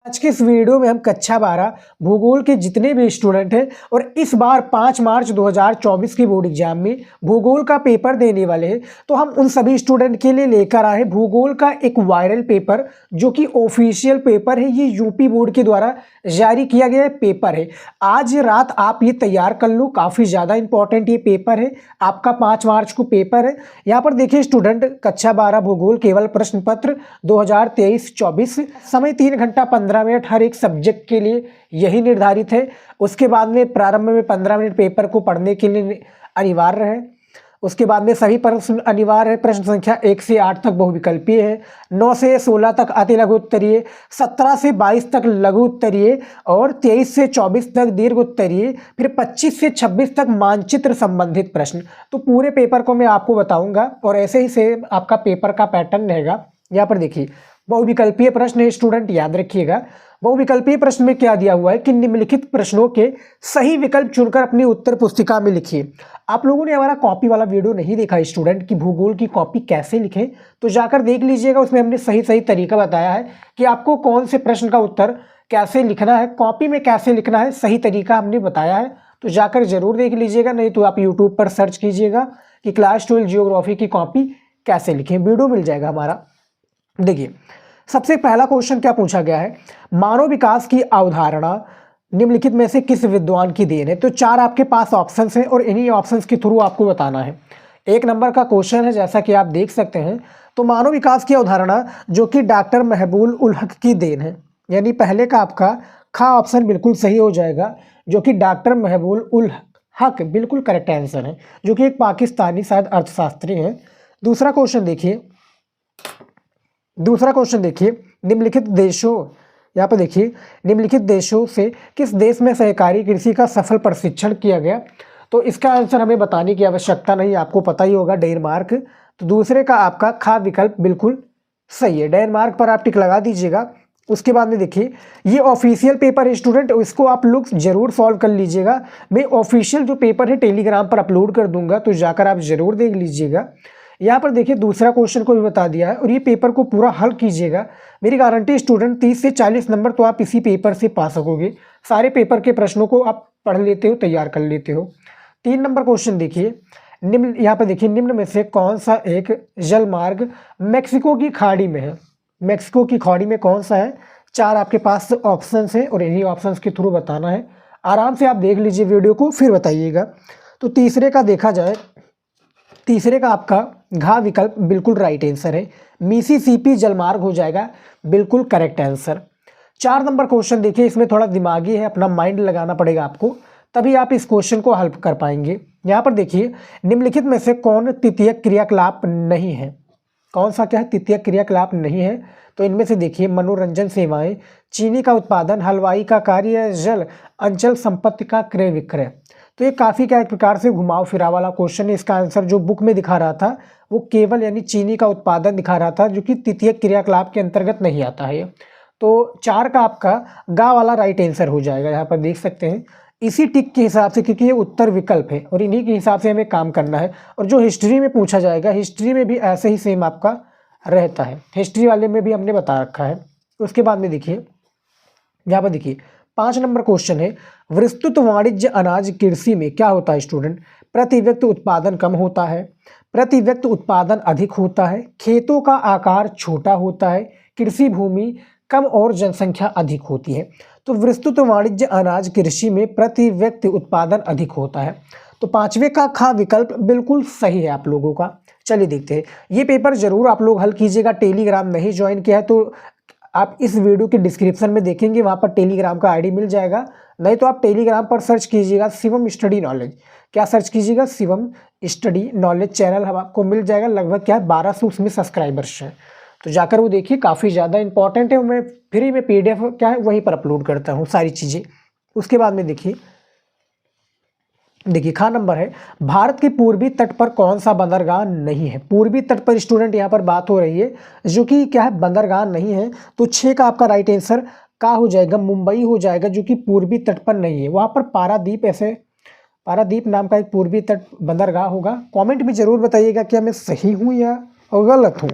आज के इस वीडियो में हम कक्षा 12 भूगोल के जितने भी स्टूडेंट हैं और इस बार 5 मार्च 2024 के बोर्ड एग्जाम में भूगोल का पेपर देने वाले हैं, तो हम उन सभी स्टूडेंट के लिए लेकर आए हैं भूगोल का एक वायरल पेपर जो कि ऑफिशियल पेपर है। ये यूपी बोर्ड के द्वारा जारी किया गया पेपर है। आज रात आप ये तैयार कर लो, काफ़ी ज़्यादा इंपॉर्टेंट ये पेपर है। आपका 5 मार्च को पेपर है। यहाँ पर देखिए स्टूडेंट, कक्षा 12 भूगोल केवल प्रश्न पत्र 2023-24, समय 3 घंटा 15 मिनट हर एक सब्जेक्ट के लिए यही निर्धारित है। उसके बाद में प्रारंभ में 15 मिनट पेपर को पढ़ने के लिए अनिवार्य है। उसके बाद में सभी प्रश्न अनिवार्य है। प्रश्न संख्या 1 से 8 तक बहुविकल्पीय है, 9 से 16 तक अति लघु उत्तरीय, 17 से 22 तक लघु उत्तरीय और 23 से 24 तक दीर्घ उत्तरीय, फिर 25 से 26 तक मानचित्र संबंधित प्रश्न। तो पूरे पेपर को मैं आपको बताऊंगा और ऐसे ही से आपका पेपर का पैटर्न रहेगा। यहाँ पर देखिए बहुविकल्पीय प्रश्न है स्टूडेंट, याद रखिएगा। बहुविकल्पीय प्रश्न में क्या दिया हुआ है कि निम्नलिखित प्रश्नों के सही विकल्प चुनकर अपनी उत्तर पुस्तिका में लिखिए। आप लोगों ने हमारा कॉपी वाला वीडियो नहीं देखा स्टूडेंट कि भूगोल की कॉपी कैसे लिखें, तो जाकर देख लीजिएगा। उसमें हमने सही तरीका बताया है कि आपको कौन से प्रश्न का उत्तर कैसे लिखना है, कॉपी में कैसे लिखना है, सही तरीका हमने बताया है। तो जाकर जरूर देख लीजिएगा, नहीं तो आप यूट्यूब पर सर्च कीजिएगा कि क्लास 12 जियोग्राफी की कॉपी कैसे लिखें, वीडियो मिल जाएगा हमारा। देखिए सबसे पहला क्वेश्चन क्या पूछा गया है, मानव विकास की अवधारणा निम्नलिखित में से किस विद्वान की देन है। तो 4 आपके पास ऑप्शंस हैं और इन्हीं ऑप्शंस के थ्रू आपको बताना है। 1 नंबर का क्वेश्चन है, जैसा कि आप देख सकते हैं। तो मानव विकास की अवधारणा जो कि डॉक्टर महबूब उल हक की देन है, यानी पहले का आपका खा ऑप्शन बिल्कुल सही हो जाएगा, जो कि डॉक्टर महबूब उल हक बिल्कुल करेक्ट आंसर है, जो कि एक पाकिस्तानी शायद अर्थशास्त्री हैं। दूसरा क्वेश्चन देखिए, निम्नलिखित देशों, यहाँ पर देखिए निम्नलिखित देशों से किस देश में सहकारी कृषि का सफल प्रशिक्षण किया गया। तो इसका आंसर हमें बताने की आवश्यकता नहीं, आपको पता ही होगा, डेनमार्क। तो दूसरे का आपका खा विकल्प बिल्कुल सही है, डेनमार्क पर आप टिक लगा दीजिएगा। उसके बाद में देखिए ये ऑफिशियल पेपर है स्टूडेंट, इसको आप लोग जरूर सॉल्व कर लीजिएगा। मैं ऑफिशियल जो पेपर है टेलीग्राम पर अपलोड कर दूंगा, तो जाकर आप जरूर देख लीजिएगा। यहाँ पर देखिए दूसरा क्वेश्चन को भी बता दिया है और ये पेपर को पूरा हल कीजिएगा। मेरी गारंटी स्टूडेंट 30 से 40 नंबर तो आप इसी पेपर से पा सकोगे। सारे पेपर के प्रश्नों को आप पढ़ लेते हो, तैयार कर लेते हो। 3 नंबर क्वेश्चन देखिए, निम्न, यहाँ पर देखिए निम्न में से कौन सा एक जल मार्ग मैक्सिको की खाड़ी में है। मैक्सिको की खाड़ी में कौन सा है। 4 आपके पास ऑप्शन है और इन्हीं ऑप्शन के थ्रू बताना है। आराम से आप देख लीजिए वीडियो को, फिर बताइएगा। तो तीसरे का देखा जाए, तीसरे का आपका घा विकल्प बिल्कुल राइट आंसर है, मिसिसिपी जलमार्ग हो जाएगा बिल्कुल करेक्ट आंसर। 4 नंबर क्वेश्चन देखिए, इसमें थोड़ा दिमागी है, अपना माइंड लगाना पड़ेगा आपको, तभी आप इस क्वेश्चन को हल कर पाएंगे। यहाँ पर देखिए निम्नलिखित में से कौन तृतीयक क्रियाकलाप नहीं है। कौन सा क्या है, तृतीयक क्रियाकलाप नहीं है। तो इनमें से देखिए मनोरंजन सेवाएं, चीनी का उत्पादन, हलवाई का कार्य, जल अंचल संपत्ति का क्रय विक्रय। तो ये काफ़ी क्या एक प्रकार से घुमाव फिराव वाला क्वेश्चन है। इसका आंसर जो बुक में दिखा रहा था वो केवल यानी चीनी का उत्पादन दिखा रहा था, जो कि तृतीयक क्रियाकलाप के अंतर्गत नहीं आता है। तो 4 का आपका गा वाला राइट आंसर हो जाएगा। यहाँ पर देख सकते हैं इसी टिक के हिसाब से, क्योंकि ये उत्तर विकल्प है और इन्हीं के हिसाब से हमें काम करना है। और जो हिस्ट्री में पूछा जाएगा, हिस्ट्री में भी ऐसे ही सेम आपका रहता है, हिस्ट्री वाले में भी हमने बता रखा है। उसके बाद में देखिए यहाँ पर देखिए 5 नंबर क्वेश्चन है, विस्तृत वाणिज्य अनाज कृषि में क्या होता है स्टूडेंट। प्रति व्यक्ति उत्पादन कम होता है, प्रति व्यक्ति उत्पादन अधिक होता है, खेतों का आकार छोटा होता है, कृषि भूमि कम और जनसंख्या अधिक होती है। तो विस्तृत वाणिज्य अनाज कृषि में प्रति व्यक्ति उत्पादन अधिक होता है। तो 5वें का खा विकल्प बिल्कुल सही है आप लोगों का। चलिए देखते हैं, ये पेपर जरूर आप लोग हल कीजिएगा। टेलीग्राम नहीं ज्वाइन किया है तो आप इस वीडियो के डिस्क्रिप्शन में देखेंगे, वहाँ पर टेलीग्राम का आईडी मिल जाएगा। नहीं तो आप टेलीग्राम पर सर्च कीजिएगा शिवम स्टडी नॉलेज। क्या सर्च कीजिएगा, शिवम स्टडी नॉलेज चैनल आपको मिल जाएगा। लगभग क्या है 1200 उसमें सब्सक्राइबर्स हैं, तो जाकर वो देखिए, काफ़ी ज़्यादा इंपॉर्टेंट है। मैं फ्री में PDF क्या है वहीं पर अपलोड करता हूँ सारी चीज़ें। उसके बाद में देखिए खा नंबर है, भारत के पूर्वी तट पर कौन सा बंदरगाह नहीं है। पूर्वी तट पर स्टूडेंट यहाँ पर बात हो रही है, जो कि क्या है बंदरगाह नहीं है। तो 6 का आपका राइट आंसर का हो जाएगा, मुंबई हो जाएगा, जो कि पूर्वी तट पर नहीं है। वहाँ पर पारादीप, ऐसे पारादीप नाम का एक पूर्वी तट बंदरगाह होगा। कमेंट में जरूर बताइएगा क्या मैं सही हूँ या गलत हूँ।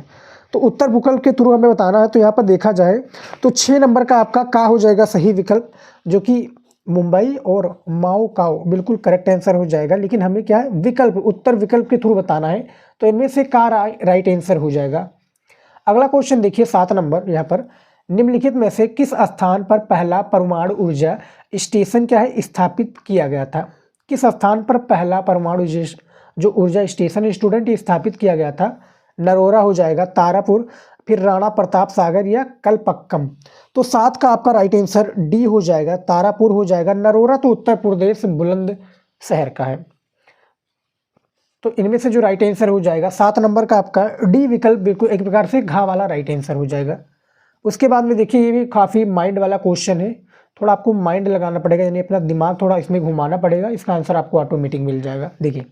तो उत्तर विकल्प के थ्रू हमें बताना है। तो यहाँ पर देखा जाए तो 6 नंबर का आपका का हो जाएगा सही विकल्प, जो कि मुंबई और माओ काओ बिल्कुल करेक्ट आंसर हो जाएगा। लेकिन हमें क्या है, विकल्प उत्तर विकल्प के थ्रू बताना है, तो इनमें से का राइट आंसर हो जाएगा। अगला क्वेश्चन देखिए 7 नंबर, यहाँ पर निम्नलिखित में से किस स्थान पर पहला परमाणु ऊर्जा स्टेशन क्या है स्थापित किया गया था। किस स्थान पर पहला परमाणु जो ऊर्जा स्टेशन स्टूडेंट स्थापित किया गया था। नरोरा हो जाएगा, तारापुर, फिर राणा प्रताप सागर या कलपक्कम। तो 7 का आपका राइट आंसर डी हो जाएगा, तारापुर हो जाएगा। नरोरा तो उत्तर प्रदेश बुलंद शहर का है। तो इनमें से जो राइट आंसर हो जाएगा 7 नंबर का आपका डी विकल्प बिल्कुल एक प्रकार से घा वाला राइट आंसर हो जाएगा। उसके बाद में देखिए ये भी काफ़ी माइंड वाला क्वेश्चन है, थोड़ा आपको माइंड लगाना पड़ेगा, यानी अपना दिमाग थोड़ा इसमें घुमाना पड़ेगा, इसका आंसर आपको ऑटोमेटिक मिल जाएगा। देखिए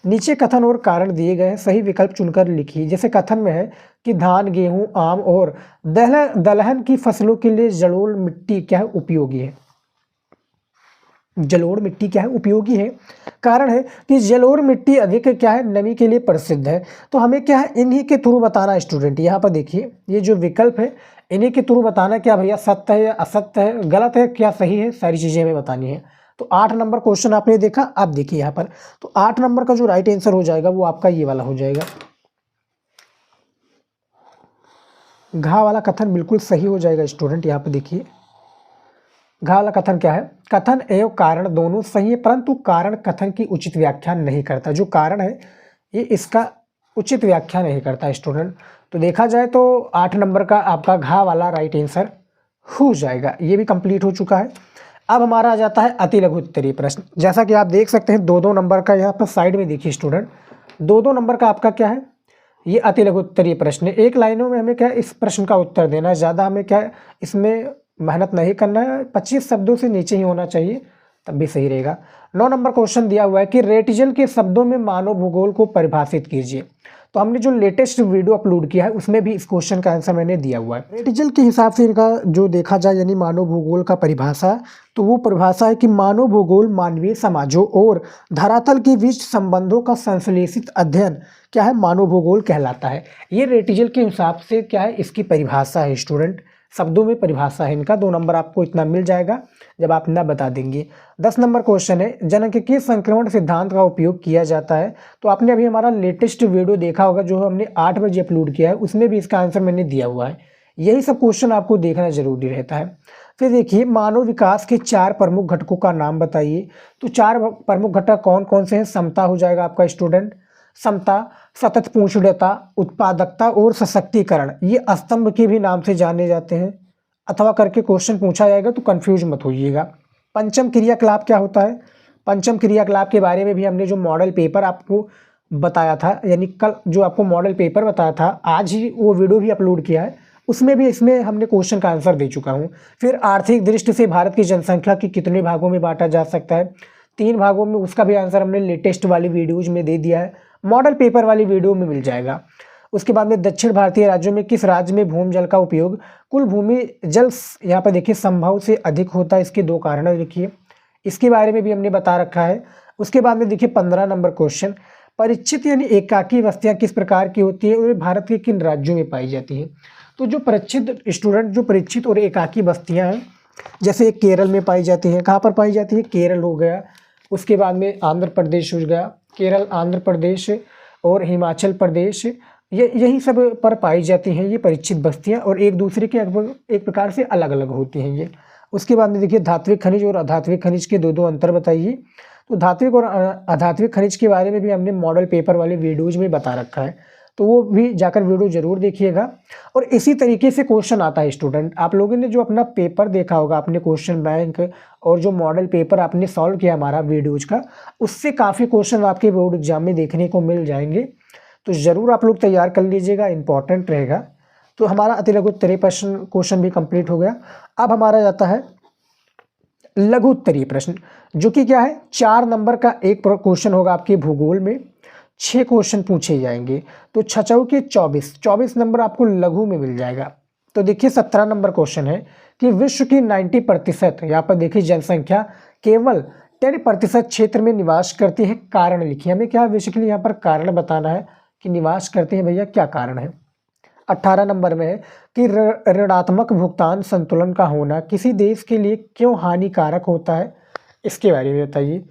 नीचे कथन और कारण दिए गए हैं, सही विकल्प चुनकर लिखिए। जैसे कथन में है कि धान, गेहूं, आम और दलहन की फसलों के लिए जलोढ़ मिट्टी क्या है उपयोगी है। जलोढ़ मिट्टी क्या है उपयोगी है। कारण है कि जलोढ़ मिट्टी अधिक क्या है नमी के लिए प्रसिद्ध है। तो हमें क्या है इन्हीं के थ्रू बताना स्टूडेंट। यहाँ पर देखिए ये जो विकल्प है इन्हीं के थ्रू बताना, क्या भैया सत्य है या असत्य है, गलत है क्या सही है, सारी चीज़ें हमें बतानी है। तो 8 नंबर क्वेश्चन आपने देखा। अब देखिए यहाँ पर तो 8 नंबर का जो राइट आंसर हो जाएगा वो आपका ये वाला हो जाएगा। घा वाला कथन बिल्कुल सही हो जाएगा स्टूडेंट। यहाँ पर देखिए घा वाला कथन क्या है, कथन एवं कारण दोनों सही है, परंतु कारण कथन की उचित व्याख्या नहीं करता। जो कारण है ये इसका उचित व्याख्या नहीं करता स्टूडेंट। तो देखा जाए तो 8 नंबर का आपका घा वाला राइट आंसर हो जाएगा। ये भी कंप्लीट हो चुका है। अब हमारा आ जाता है अति लघु उत्तरीय प्रश्न। जैसा कि आप देख सकते हैं 2-2 नंबर का यहाँ पर साइड में देखिए स्टूडेंट, 2-2 नंबर का आपका क्या है ये अति लघु उत्तरीय प्रश्न है। एक लाइनों में हमें क्या है इस प्रश्न का उत्तर देना है, ज़्यादा हमें क्या है इसमें मेहनत नहीं करना है, 25 शब्दों से नीचे ही होना चाहिए तब भी सही रहेगा। 9 नंबर क्वेश्चन दिया हुआ है कि रेटिजल के शब्दों में मानव भूगोल को परिभाषित कीजिए। तो हमने जो लेटेस्ट वीडियो अपलोड किया है उसमें भी इस क्वेश्चन का आंसर मैंने दिया हुआ है। रेटिजल के हिसाब से इनका जो देखा जाए यानी मानव भूगोल का परिभाषा, तो वो परिभाषा है कि मानव भूगोल मानवीय समाजों और धरातल के बीच संबंधों का संश्लेषित अध्ययन क्या है मानव भूगोल कहलाता है। ये रेटिजल के हिसाब से क्या है इसकी परिभाषा है स्टूडेंट, शब्दों में परिभाषा है इनका। 2 नंबर आपको इतना मिल जाएगा जब आप ना बता देंगे। 10 नंबर क्वेश्चन है जनसांख्यिकीय संक्रमण सिद्धांत का उपयोग किया जाता है। तो आपने अभी हमारा लेटेस्ट वीडियो देखा होगा जो हमने 8 बजे अपलोड किया है, उसमें भी इसका आंसर मैंने दिया हुआ है। यही सब क्वेश्चन आपको देखना जरूरी रहता है। फिर देखिए मानव विकास के 4 प्रमुख घटकों का नाम बताइए। तो 4 प्रमुख घटक कौन कौन से हैं। समता हो जाएगा आपका स्टूडेंट, समता, सतत पूर्णता, उत्पादकता और सशक्तिकरण, ये स्तंभ के भी नाम से जाने जाते हैं। अथवा करके क्वेश्चन पूछा जाएगा तो कंफ्यूज मत होइएगा। पंचम क्रियाकलाप क्या होता है। पंचम क्रियाकलाप के बारे में भी हमने जो मॉडल पेपर आपको बताया था, यानी कल जो आपको मॉडल पेपर बताया था आज ही वो वीडियो भी अपलोड किया है, उसमें भी इसमें हमने क्वेश्चन का आंसर दे चुका हूँ। फिर आर्थिक दृष्टि से भारत की जनसंख्या की कितने भागों में बांटा जा सकता है, 3 भागों में, उसका भी आंसर हमने लेटेस्ट वाली वीडियोज में दे दिया है, मॉडल पेपर वाली वीडियो में मिल जाएगा। उसके बाद में दक्षिण भारतीय राज्यों में किस राज्य में भूमि जल का उपयोग कुल भूमि जल यहाँ पर देखिए संभव से अधिक होता है, इसके 2 कारण देखिए, इसके बारे में भी हमने बता रखा है। उसके बाद में देखिए 15 नंबर क्वेश्चन, परिचित यानी एकाकी बस्तियाँ किस प्रकार की होती है और भारत के किन राज्यों में पाई जाती है। तो जो परिचित स्टूडेंट जो परिचित और एकाकी बस्तियाँ हैं जैसे केरल में पाई जाती हैं, कहाँ पर पाई जाती है, केरल हो गया, उसके बाद में आंध्र प्रदेश हो गया, केरल, आंध्र प्रदेश और हिमाचल प्रदेश, यही सब पर पाई जाती हैं ये परिचित बस्तियां, और एक दूसरे के एक प्रकार से अलग अलग होती हैं ये। उसके बाद में देखिए धात्विक खनिज और अधात्विक खनिज के 2 अंतर बताइए। तो धात्विक और अधात्विक खनिज के बारे में भी हमने मॉडल पेपर वाले वीडियोज में बता रखा है, तो वो भी जाकर वीडियो जरूर देखिएगा। और इसी तरीके से क्वेश्चन आता है स्टूडेंट, आप लोगों ने जो अपना पेपर देखा होगा, अपने क्वेश्चन बैंक और जो मॉडल पेपर आपने सॉल्व किया हमारा वीडियोज का, उससे काफ़ी क्वेश्चन आपके बोर्ड एग्जाम में देखने को मिल जाएंगे। तो ज़रूर आप लोग तैयार कर लीजिएगा, इंपॉर्टेंट रहेगा। तो हमारा अति लघु उत्तरीय प्रश्न क्वेश्चन भी कंप्लीट हो गया। अब हमारा जाता है लघु उत्तरीय प्रश्न, जो कि क्या है 4 नंबर का एक क्वेश्चन होगा आपके भूगोल में, 6 क्वेश्चन पूछे जाएंगे। तो 6 के 24 नंबर आपको लघु में मिल जाएगा। तो देखिए 17 नंबर क्वेश्चन है कि विश्व की 90% यहाँ पर देखिए जनसंख्या केवल 10% क्षेत्र में निवास करती है, कारण लिखिए। हमें क्या बेसिकली यहाँ पर कारण बताना है कि निवास करते हैं भैया, क्या कारण है। 18 नंबर में है कि ऋणात्मक भुगतान संतुलन का होना किसी देश के लिए क्यों हानिकारक होता है, इसके बारे में बताइए।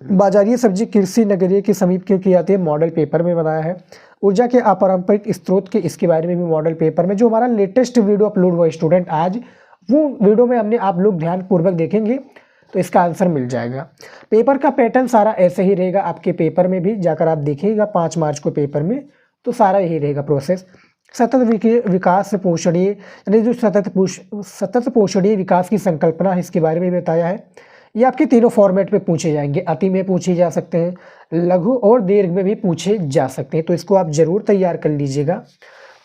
बाजारीय सब्जी कृषि नगरीय के समीप क्यों की जाती है, मॉडल पेपर में बताया है। ऊर्जा के अपारंपरिक स्रोत के इसके बारे में भी मॉडल पेपर में, जो हमारा लेटेस्ट वीडियो अपलोड हुआ स्टूडेंट आज, वो वीडियो में हमने आप लोग ध्यानपूर्वक देखेंगे तो इसका आंसर मिल जाएगा। पेपर का पैटर्न सारा ऐसे ही रहेगा, आपके पेपर में भी जाकर आप देखिएगा 5 मार्च को पेपर में, तो सारा यही रहेगा प्रोसेस। सतत विकास पोषणीय, यानी जो सतत पोषणीय विकास की संकल्पना है, इसके बारे में बताया है। ये आपके तीनों फॉर्मेट पे पूछे जाएंगे, अति में पूछे जा सकते हैं, लघु और दीर्घ में भी पूछे जा सकते हैं, तो इसको आप जरूर तैयार कर लीजिएगा।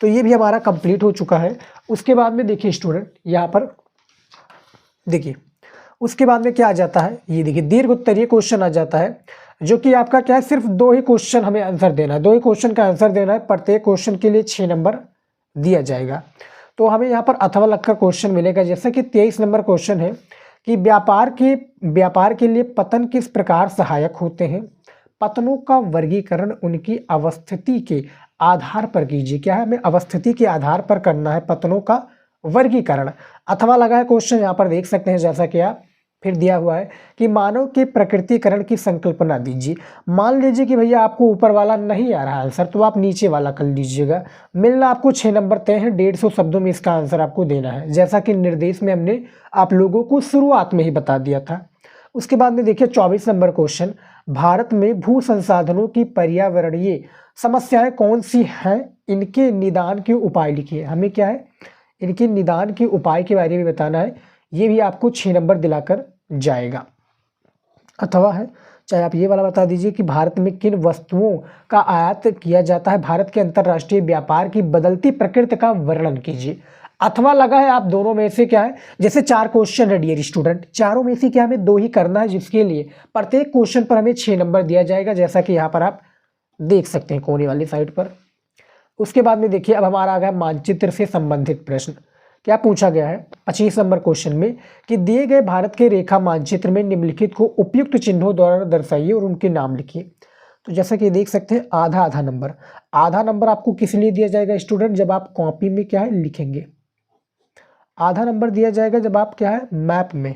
तो ये भी हमारा कंप्लीट हो चुका है। उसके बाद में देखिए स्टूडेंट, यहाँ पर देखिए उसके बाद में क्या आ जाता है, ये देखिए दीर्घ उत्तरीय क्वेश्चन आ जाता है, जो कि आपका क्या है, सिर्फ 2 ही क्वेश्चन हमें आंसर देना है, 2 ही क्वेश्चन का आंसर देना है। प्रत्येक क्वेश्चन के लिए 6 नंबर दिया जाएगा। तो हमें यहाँ पर अथवा लगकर क्वेश्चन मिलेगा, जैसे कि 23 नंबर क्वेश्चन है कि व्यापार के लिए पतन किस प्रकार सहायक होते हैं। पतनों का वर्गीकरण उनकी अवस्थिति के आधार पर कीजिए। क्या है, हमें अवस्थिति के आधार पर करना है पतनों का वर्गीकरण। अथवा लगा है क्वेश्चन, यहाँ पर देख सकते हैं, जैसा कि आप फिर दिया हुआ है कि मानव के प्रकृतिकरण की संकल्पना दीजिए। मान लीजिए कि भैया आपको ऊपर वाला नहीं आ रहा आंसर, तो आप नीचे वाला कर लीजिएगा। मिलना आपको 6 नंबर तय है, 150 शब्दों में इसका आंसर आपको देना है, जैसा कि निर्देश में हमने आप लोगों को शुरुआत में ही बता दिया था। उसके बाद में देखिए 24 नंबर क्वेश्चन, भारत में भू संसाधनों की पर्यावरणीय समस्याएं कौन सी हैं, इनके निदान के उपाय लिखिए। हमें क्या है, इनके निदान के उपाय के बारे में बताना है। ये भी आपको 6 नंबर दिलाकर जाएगा। अथवा है, चाहे आप ये वाला बता दीजिए कि भारत में किन वस्तुओं का आयात किया जाता है, भारत के अंतर्राष्ट्रीय व्यापार की बदलती प्रकृति का वर्णन कीजिए। अथवा लगा है, आप दोनों में से क्या है, जैसे 4 क्वेश्चन है डियर स्टूडेंट, चारों में से क्या हमें 2 ही करना है, जिसके लिए प्रत्येक क्वेश्चन पर हमें 6 नंबर दिया जाएगा, जैसा कि यहाँ पर आप देख सकते हैं कोने वाली साइड पर। उसके बाद में देखिए अब हमारा आ गया मानचित्र से संबंधित प्रश्न। क्या पूछा गया है 25 नंबर क्वेश्चन में कि दिए गए भारत के रेखा मानचित्र में निम्नलिखित को उपयुक्त चिन्हों द्वारा दर्शाइए और उनके नाम लिखिए। तो जैसा कि देख सकते हैं आधा नंबर आपको किस लिए दिया जाएगा स्टूडेंट, जब आप कॉपी में क्या है लिखेंगे। आधा नंबर दिया जाएगा जब आप क्या है मैप में,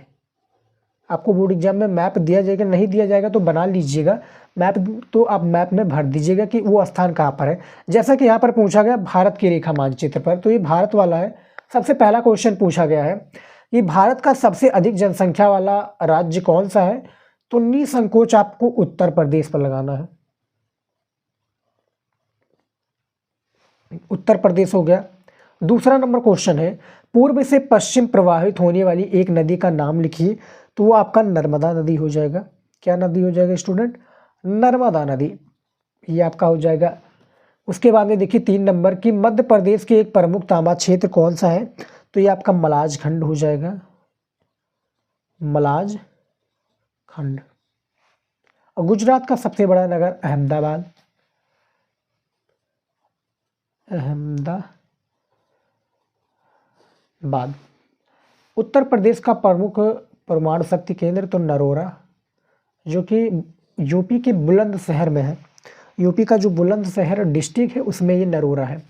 आपको बोर्ड एग्जाम में मैप दिया जाएगा, नहीं दिया जाएगा तो बना लीजिएगा मैप, तो आप मैप में भर दीजिएगा कि वो स्थान कहाँ पर है। जैसा कि यहाँ पर पूछा गया भारत की रेखा मानचित्र पर, तो ये भारत वाला है। सबसे पहला क्वेश्चन पूछा गया है कि भारत का सबसे अधिक जनसंख्या वाला राज्य कौन सा है, तो निसंकोच आपको उत्तर प्रदेश पर लगाना है। उत्तर प्रदेश हो गया। दूसरा नंबर क्वेश्चन है पूर्व से पश्चिम प्रवाहित होने वाली एक नदी का नाम लिखिए, तो वो आपका नर्मदा नदी हो जाएगा। क्या नदी हो जाएगा स्टूडेंट, नर्मदा नदी, ये आपका हो जाएगा। उसके बाद में देखिए 3 नंबर की मध्य प्रदेश के एक प्रमुख तांबा क्षेत्र कौन सा है, तो ये आपका मलाज खंड हो जाएगा, मलाज खंड। और गुजरात का सबसे बड़ा नगर अहमदाबाद, उत्तर प्रदेश का प्रमुख परमाणु शक्ति केंद्र तो नरोरा, जो कि यूपी के बुलंदशहर में है। यूपी का जो बुलंदशहर डिस्ट्रिक्ट है उसमें ये नरोरा है।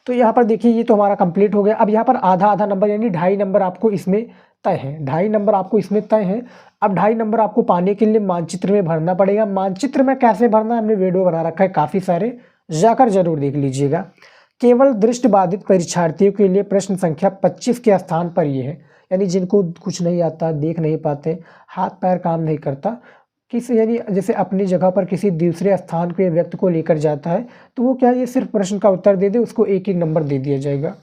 तो यहाँ पर देखिए ये तो हमारा कंप्लीट हो गया। अब यहाँ पर आधा नंबर यानी 2.5 नंबर आपको इसमें तय है, 2.5 नंबर आपको इसमें तय है। अब 2.5 नंबर आपको पाने के लिए मानचित्र में भरना पड़ेगा। मानचित्र में कैसे भरना है हमने वीडियो बना रखा है काफ़ी सारे, जाकर जरूर देख लीजिएगा। केवल दृष्टिबाधित परीक्षार्थियों के लिए प्रश्न संख्या 25 के स्थान पर ये है, यानी जिनको कुछ नहीं आता, देख नहीं पाते, हाथ पैर काम नहीं करता, किसी यानी जैसे अपनी जगह पर किसी दूसरे स्थान के व्यक्ति को लेकर जाता है, तो वो क्या ये सिर्फ प्रश्न का उत्तर दे दे, उसको 1-1 नंबर दे दिया जाएगा।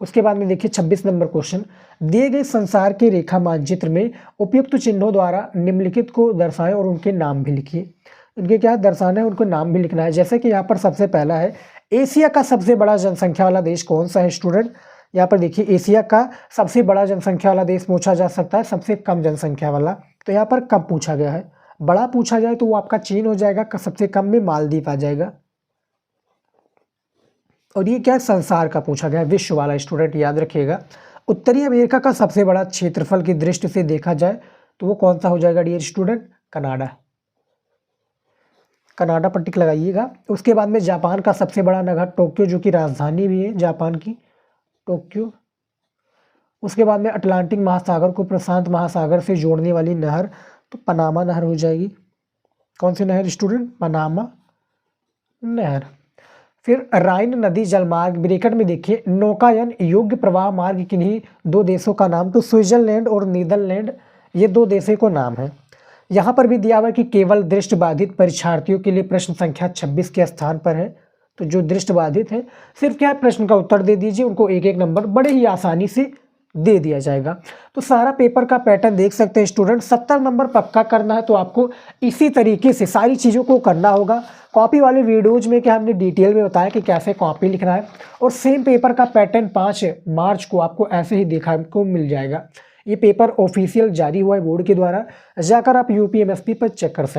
उसके बाद में देखिए 26 नंबर क्वेश्चन, दिए गए संसार के रेखा मानचित्र में उपयुक्त चिन्हों द्वारा निम्नलिखित को दर्शाएं और उनके नाम भी लिखिए। इनके क्या दर्शाना है, उनको नाम भी लिखना है। जैसे कि यहाँ पर सबसे पहला है एशिया का सबसे बड़ा जनसंख्या वाला देश कौन सा है स्टूडेंट। यहाँ पर देखिए एशिया का सबसे बड़ा जनसंख्या वाला देश पूछा जा सकता है, सबसे कम जनसंख्या वाला, तो यहाँ पर कम पूछा गया है। बड़ा पूछा जाए तो वो आपका चीन हो जाएगा, सबसे कम में मालदीव आ जाएगा। और ये क्या संसार का पूछा गया, विश्व वाला स्टूडेंट याद रखिएगा। उत्तरी अमेरिका का सबसे बड़ा क्षेत्रफल की दृष्टि से देखा जाए तो वो कौन सा हो जाएगा डियर स्टूडेंट, कनाडा। कनाडा पर टिक लगाइएगा। उसके बाद में जापान का सबसे बड़ा नगर टोक्यो, जो कि राजधानी भी है जापान की, टोक्यो। उसके बाद में अटलांटिक महासागर को प्रशांत महासागर से जोड़ने वाली नहर, तो पनामा नहर हो जाएगी। कौन सी नहर स्टूडेंट? पनामा नहर। फिर राइन नदी जलमार्ग, ब्रैकेट में देखिए नौकायन योग्य प्रवाह मार्ग किन्हीं दो देशों का नाम, तो स्विट्जरलैंड और नीदरलैंड, ये दो देशों को नाम है। यहाँ पर भी दिया हुआ है कि केवल दृष्टिबाधित परीक्षार्थियों के लिए प्रश्न संख्या 26 के स्थान पर है। तो जो दृष्टिबाधित है सिर्फ क्या प्रश्न का उत्तर दे दीजिए, उनको एक एक नंबर बड़े ही आसानी से दे दिया जाएगा। तो सारा पेपर का पैटर्न देख सकते हैं स्टूडेंट, 70 नंबर पक्का करना है तो आपको इसी तरीके से सारी चीज़ों को करना होगा। कॉपी वाले वीडियोज में क्या हमने डिटेल में बताया कि कैसे कॉपी लिखना है, और सेम पेपर का पैटर्न 5 मार्च को आपको ऐसे ही देखने को मिल जाएगा। ये पेपर ऑफिशियल जारी हुआ है बोर्ड के द्वारा, जाकर आप यूपीएमएसपी पर चेक कर सकते हैं।